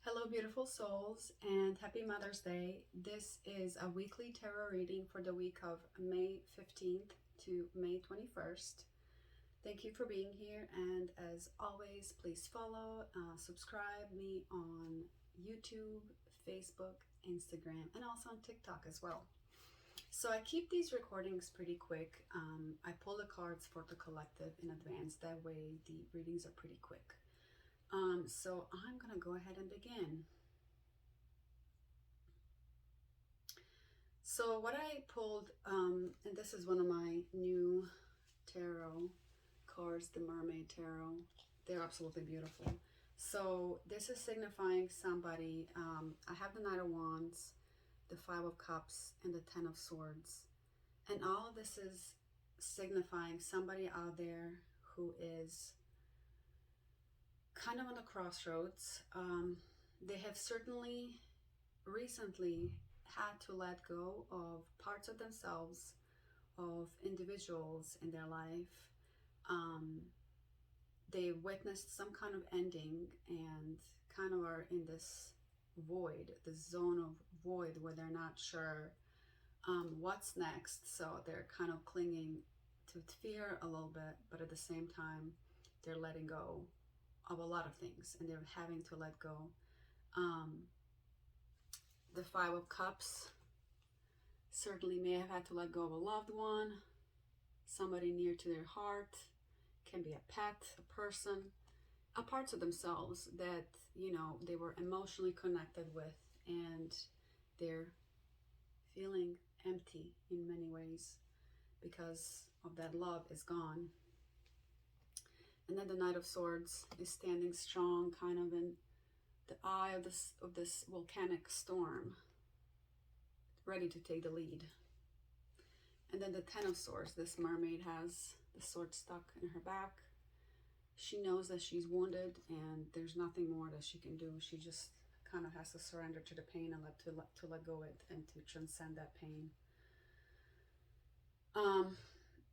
Hello, beautiful souls, and happy Mother's Day. This is a weekly tarot reading for the week of May 15th to May 21st. Thank you for being here, and as always, please follow, subscribe me on YouTube, Facebook, Instagram, and also on TikTok as well. So I keep these recordings pretty quick. I pull the cards for the collective in advance. That way the readings are pretty quick. So I'm going to go ahead and begin. So what I pulled, and this is one of my new tarot cards, the Mermaid Tarot. They're absolutely beautiful. So this is signifying somebody. I have the Knight of Wands, the Five of Cups, and the Ten of Swords. And all of this is signifying somebody out there who is kind of on the crossroads. They have certainly recently had to let go of parts of themselves, of individuals in their life. They witnessed some kind of ending and kind of are in this void, this zone of void where they're not sure what's next. So they're kind of clinging to fear a little bit, but at the same time, they're letting go of a lot of things and they're having to let go. The Five of Cups certainly may have had to let go of a loved one, somebody near to their heart, can be a pet, a person, a parts of themselves that, they were emotionally connected with and they're feeling empty in many ways because of that love is gone. And then the Knight of Swords is standing strong, kind of in the eye of this volcanic storm, ready to take the lead. And then the Ten of Swords, this mermaid has the sword stuck in her back. She knows that she's wounded and there's nothing more that she can do. She just kind of has to surrender to the pain and to let go it and to transcend that pain.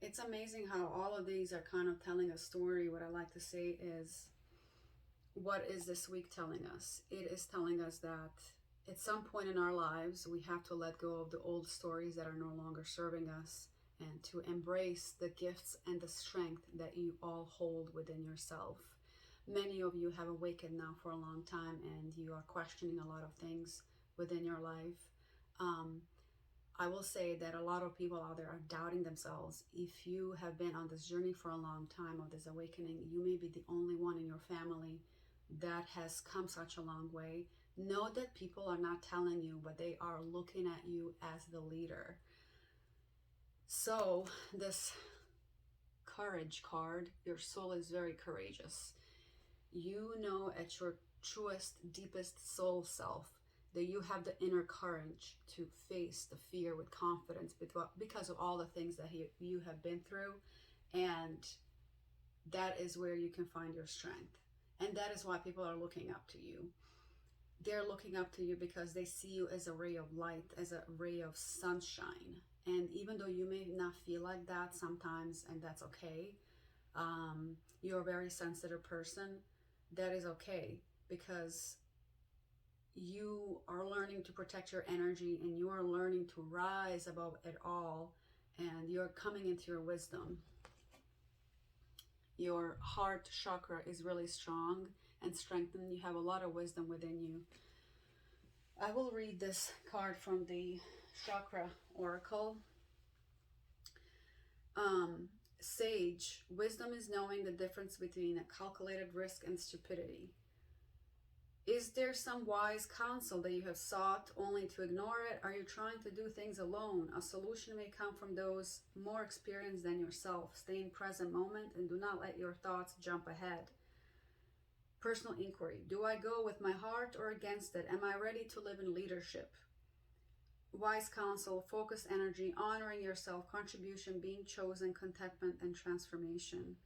It's amazing how all of these are kind of telling a story. What I like to say is, what is this week telling us? It is telling us that at some point in our lives, we have to let go of the old stories that are no longer serving us and to embrace the gifts and the strength that you all hold within yourself. Many of you have awakened now for a long time and you are questioning a lot of things within your life. I will say that a lot of people out there are doubting themselves. If you have been on this journey for a long time of this awakening, you may be the only one in your family that has come such a long way. Know that people are not telling you, but they are looking at you as the leader. So this courage card, your soul is very courageous. You know at your truest, deepest soul self that you have the inner courage to face the fear with confidence because of all the things that you have been through. And that is where you can find your strength. And that is why people are looking up to you. They're looking up to you because they see you as a ray of light, as a ray of sunshine. And even though you may not feel like that sometimes, and that's okay, you're a very sensitive person, that is okay, because you are learning to protect your energy and you are learning to rise above it all, and you're coming into your wisdom. Your heart chakra is really strong and strengthened. You have a lot of wisdom within you. I will read this card from the Chakra Oracle. Sage, wisdom is knowing the difference between a calculated risk and stupidity. Is there some wise counsel that you have sought only to ignore it? Are you trying to do things alone? A solution may come from those more experienced than yourself. Stay in present moment and do not let your thoughts jump ahead. Personal inquiry. Do I go with my heart or against it? Am I ready to live in leadership? Wise counsel, focus energy, honoring yourself, contribution, being chosen, contentment, and transformation.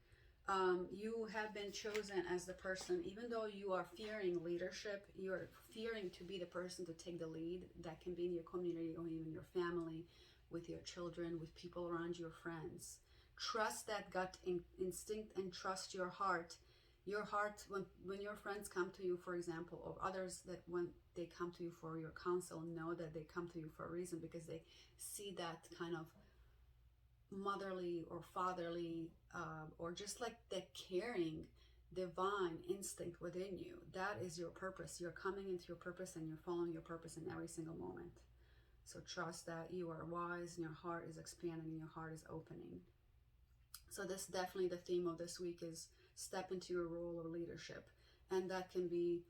You have been chosen as the person, even though you are fearing leadership, you're fearing to be the person to take the lead. That can be in your community or even your family, with your children, with people around you, your friends. Trust that gut instinct and trust your heart. Your heart, when your friends come to you, for example, or others that when they come to you for your counsel, know that they come to you for a reason, because they see that kind of motherly or fatherly, or just like the caring divine instinct within you. That is your purpose. You're coming into your purpose and you're following your purpose in every single moment. So trust that you are wise and your heart is expanding and your heart is opening. So this definitely, the theme of this week is step into your role of leadership. And that can be,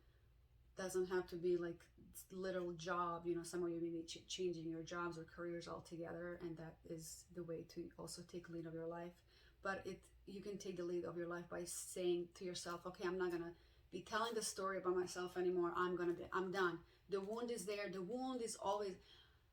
doesn't have to be like little job, some of you may be changing your jobs or careers altogether, and that is the way to also take lead of your life. But you can take the lead of your life by saying to yourself, okay, I'm not gonna be telling the story about myself anymore. I'm done. The wound is there. The wound is always,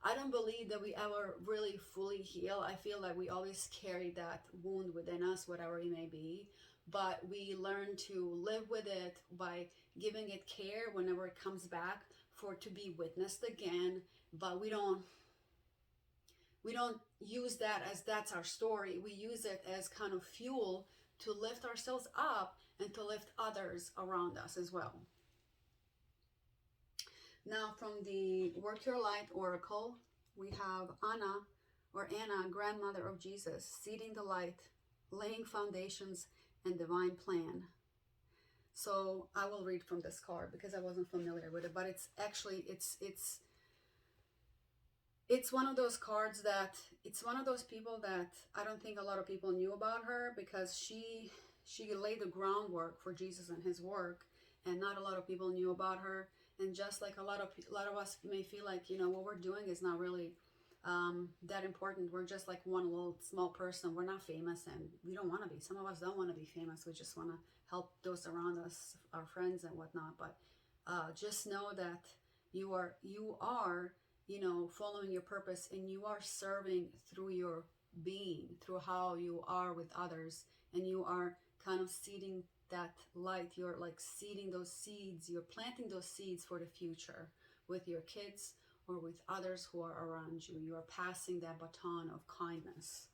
I don't believe that we ever really fully heal. I feel like we always carry that wound within us, whatever it may be. But we learn to live with it by giving it care whenever it comes back for it to be witnessed again. But we don't use that as that's our story. We use it as kind of fuel to lift ourselves up and to lift others around us as well. Now, from the Work Your Light Oracle, we have Anna, grandmother of Jesus, seeding the light, laying foundations, and divine plan. So I will read from this card because I wasn't familiar with it, but it's actually, it's one of those cards that, it's one of those people that I don't think a lot of people knew about her, because she laid the groundwork for Jesus and his work, and not a lot of people knew about her. And just like a lot of us may feel like, what we're doing is not really that important. We're just like one little small person. We're not famous, and we don't want to be. Some of us don't want to be famous. We just want to help those around us, our friends and whatnot. But just know that you are following your purpose, and you are serving through your being, through how you are with others, and you are kind of seeding that light. You're like seeding those seeds, you're planting those seeds for the future with your kids or with others who are around you. You are passing that baton of kindness.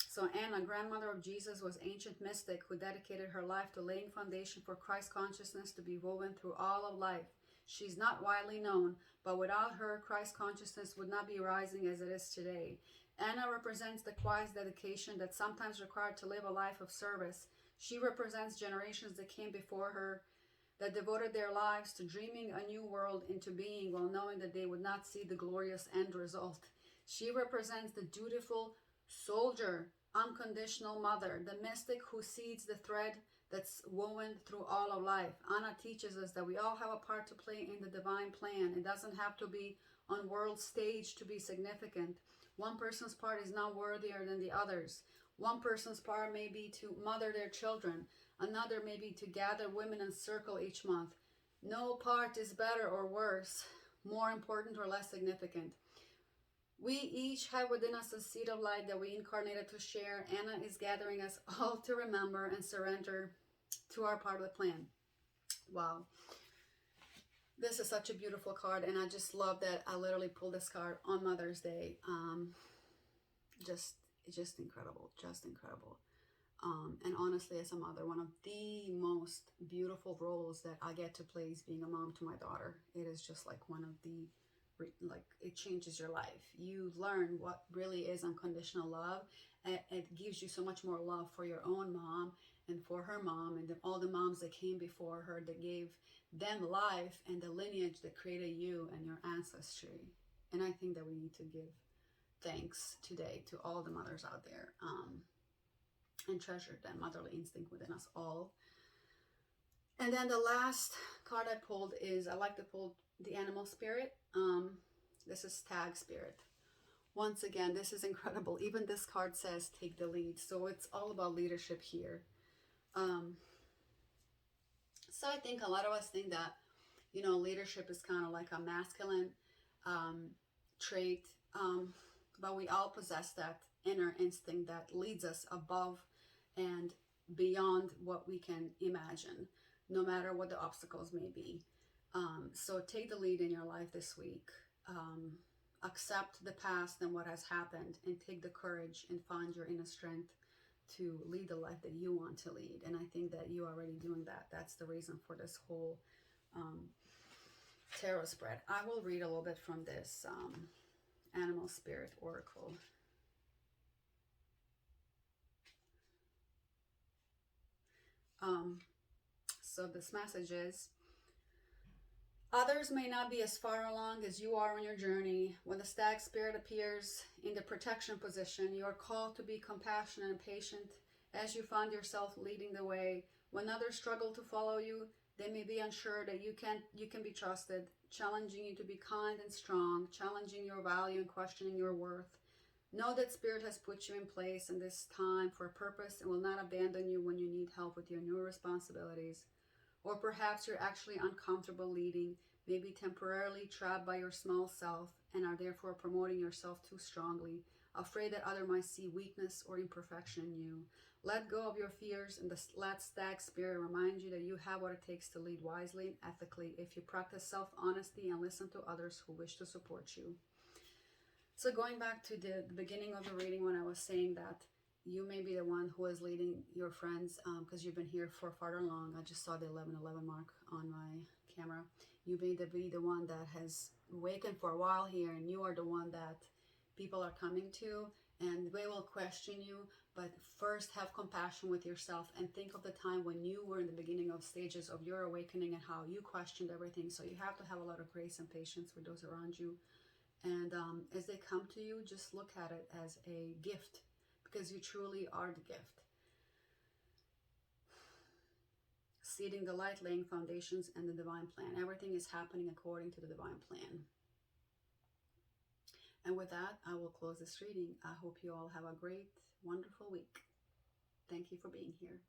So Anna, grandmother of Jesus, was ancient mystic who dedicated her life to laying foundation for Christ consciousness to be woven through all of life. She's not widely known, but without her, Christ consciousness would not be rising as it is today. Anna represents the quiet dedication that's sometimes required to live a life of service. She represents generations that came before her, that devoted their lives to dreaming a new world into being while knowing that they would not see the glorious end result. She represents the dutiful soldier, unconditional mother, the mystic who sees the thread that's woven through all of life. Anna teaches us that we all have a part to play in the divine plan. It doesn't have to be on world stage to be significant. One person's part is not worthier than the others. One person's part may be to mother their children. Another may be to gather women in circle each month. No part is better or worse, more important or less significant. We each have within us a seed of light that we incarnated to share. Anna is gathering us all to remember and surrender to our part of the plan. Wow. This is such a beautiful card, and I just love that I literally pulled this card on Mother's Day. Just incredible, just incredible. And honestly, as a mother, one of the most beautiful roles that I get to play is being a mom to my daughter. It is just like one of the, like, it changes your life. You learn what really is unconditional love, and it gives you so much more love for your own mom and for her mom and all the moms that came before her, that gave them life, and the lineage that created you and your ancestry. And I think that we need to give thanks today to all the mothers out there, and treasure that motherly instinct within us all. And then the last card I pulled is, I like to pull the animal spirit. This is Stag Spirit. Once again, this is incredible. Even this card says take the lead. So it's all about leadership here. So I think a lot of us think that, leadership is kind of like a masculine trait. But we all possess that inner instinct that leads us above and beyond what we can imagine, no matter what the obstacles may be. So take the lead in your life this week. Accept the past and what has happened, and take the courage and find your inner strength to lead the life that you want to lead. And I think that you're already doing that. That's the reason for this whole tarot spread. I will read a little bit from this Animal Spirit Oracle. So this message is, others may not be as far along as you are on your journey. When the stag spirit appears in the protection position, you are called to be compassionate and patient as you find yourself leading the way. When others struggle to follow you, they may be unsure that you can be trusted, challenging you to be kind and strong, challenging your value and questioning your worth. Know that Spirit has put you in place in this time for a purpose and will not abandon you when you need help with your new responsibilities. Or perhaps you're actually uncomfortable leading, maybe temporarily trapped by your small self and are therefore promoting yourself too strongly, afraid that others might see weakness or imperfection in you. Let go of your fears and let Stag Spirit remind you that you have what it takes to lead wisely and ethically if you practice self-honesty and listen to others who wish to support you. So going back to the beginning of the reading when I was saying that you may be the one who is leading your friends because you've been here for farther long. I just saw the 11:11 mark on my camera. You may be the one that has awakened for a while here, and you are the one that people are coming to, and they will question you. But first, have compassion with yourself and think of the time when you were in the beginning of stages of your awakening and how you questioned everything. So you have to have a lot of grace and patience for those around you. And as they come to you, just look at it as a gift, because you truly are the gift. Seeding the light, laying foundations, and the divine plan. Everything is happening according to the divine plan. And with that, I will close this reading. I hope you all have a great, wonderful week. Thank you for being here.